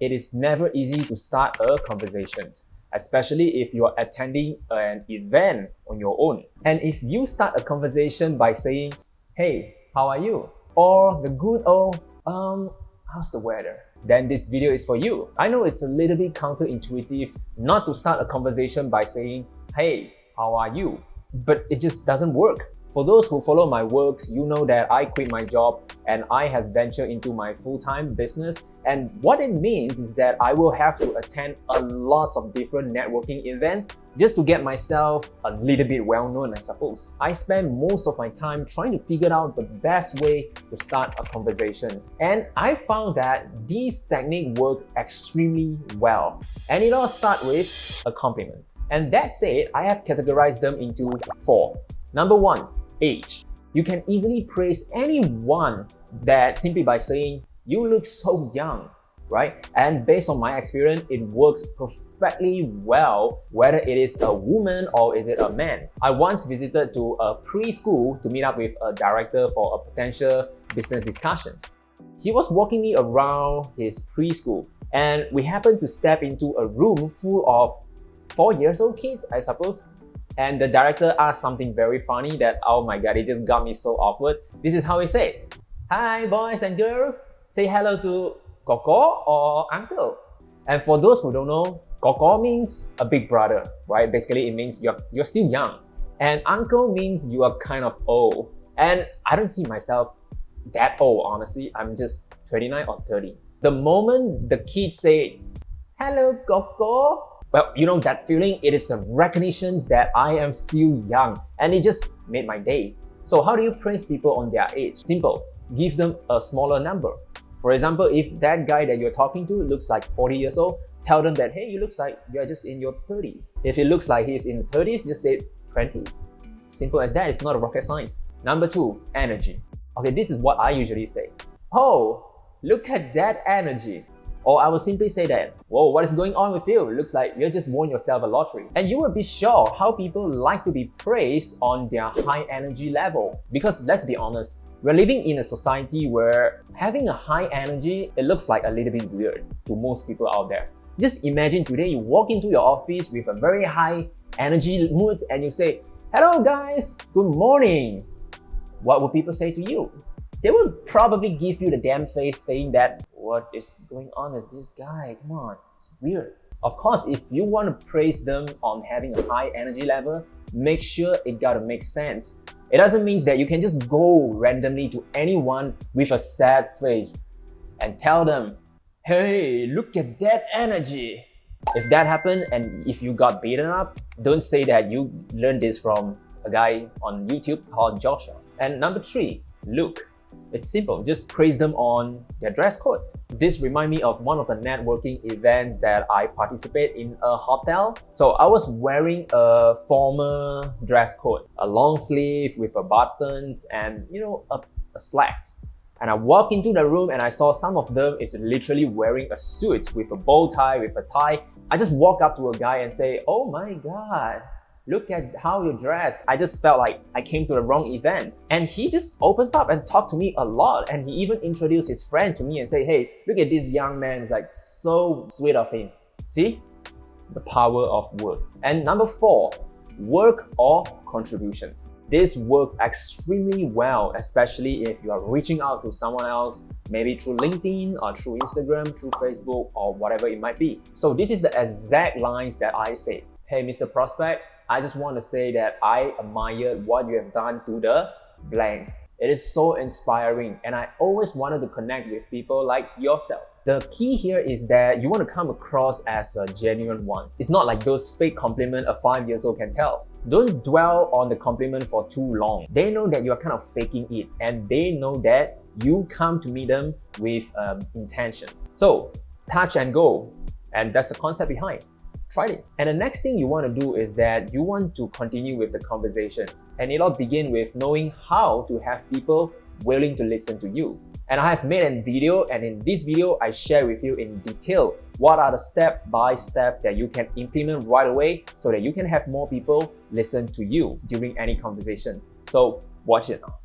it is never easy to start a conversation, especially if you are attending an event on your own. And if you start a conversation by saying, "Hey, how are you?" or the good old, how's the weather?" then this video is for you. I know it's a little bit counterintuitive not to start a conversation by saying, "Hey, how are you?" but it just doesn't work. For those who follow my works, you know that I quit my job and I have ventured into my full-time business. And what it means is that I will have to attend a lot of different networking events just to get myself a little bit well-known, I suppose. I spend most of my time trying to figure out the best way to start a conversation. And I found that these techniques work extremely well. And it all starts with a compliment. And that said, I have categorized them into 4. Number 1, age. You can easily praise anyone that simply by saying, "You look so young," right? And based on my experience, it works perfectly well, whether it is a woman or is it a man. I once visited to a preschool to meet up with a director for a potential business discussions. He was walking me around his preschool and we happened to step into a room full of 4-year-old kids, I suppose. And the director asked something very funny that, oh my god, it just got me so awkward. This is how he said, "Hi boys and girls, say hello to Koko or Uncle." And for those who don't know, Koko means a big brother, right? Basically it means you're still young. And Uncle means you are kind of old. And I don't see myself that old, honestly. I'm just 29 or 30. The moment the kids say, "Hello Koko," well, you know that feeling, it is a recognition that I am still young, and it just made my day. So how do you praise people on their age? Simple, give them a smaller number. For example, if that guy that you're talking to looks like 40 years old, tell them that, "Hey, you looks like you're just in your 30s. If it looks like he's in the 30s, just say 20s. Simple as that, it's not a rocket science. Number 2, energy. Okay, this is what I usually say. "Oh, look at that energy." Or I will simply say that, "Whoa, what is going on with you? Looks like you just won yourself a lottery." And you will be shocked how people like to be praised on their high energy level. Because let's be honest, we're living in a society where having a high energy, it looks like a little bit weird to most people out there. Just imagine today you walk into your office with a very high energy mood and you say, "Hello guys, good morning." What will people say to you? They will probably give you the damn face saying that, "What is going on with this guy? Come on, it's weird." Of course, if you want to praise them on having a high energy level, make sure it gotta make sense. It doesn't mean that you can just go randomly to anyone with a sad face and tell them, "Hey, look at that energy." If that happened and if you got beaten up, don't say that you learned this from a guy on YouTube called Josh. And number 3, look. It's simple, just praise them on their dress code. This reminds me of one of the networking events that I participate in a hotel. So I was wearing a formal dress code, a long sleeve with a buttons and a slack. And I walked into the room and I saw some of them is literally wearing a suit with a bow tie, with a tie. I just walk up to a guy and say, "Oh my god, look at how you dress." I just felt like I came to the wrong event. And he just opens up and talked to me a lot. And he even introduced his friend to me and say, "Hey, look at this young man. It's like so sweet of him." See? The power of words. And number 4, work or contributions. This works extremely well, especially if you are reaching out to someone else, maybe through LinkedIn or through Instagram, through Facebook or whatever it might be. So this is the exact lines that I say. "Hey, Mr. Prospect, I just want to say that I admire what you have done to the blank. It is so inspiring and I always wanted to connect with people like yourself." The key here is that you want to come across as a genuine one. It's not like those fake compliments a 5-year-old can tell. Don't dwell on the compliment for too long. They know that you're kind of faking it and they know that you come to meet them with intentions. So touch and go, and that's the concept behind. Try it. And the next thing you want to do is that you want to continue with the conversations. And it all begins with knowing how to have people willing to listen to you. And I have made a video, and in this video, I share with you in detail what are the steps-by-steps that you can implement right away so that you can have more people listen to you during any conversations. So watch it now.